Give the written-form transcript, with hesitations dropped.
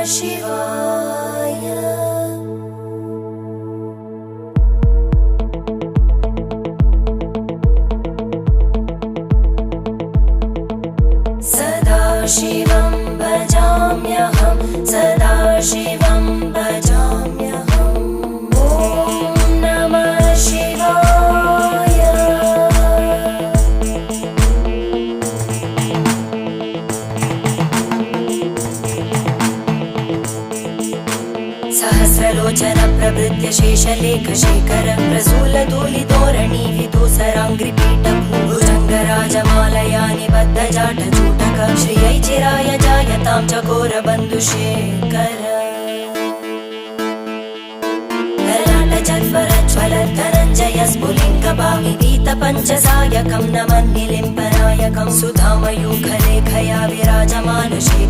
शिवाय। सदाशिवं भजाम्यहं, सदाशिवं भजाम्यहम्। ॐ नमः शिवाय। सहस्रलोचन प्रभृत्य शेषलेखशेखर प्रसूलधूलितोरणी विदूसराङ्घ्रिपीठ भुजङ्गराजमालया निबद्धजाटचूटक श्रियै चिराय जायतां चकोरबन्धुशेखर। ललाटचत्वरज्वलद्धनञ्जय स्फुलिङ्गभाविगीतपञ्चसायकं नमन्निलिम्पनायकं सुधामयूखलेखया विराजमान शेखर।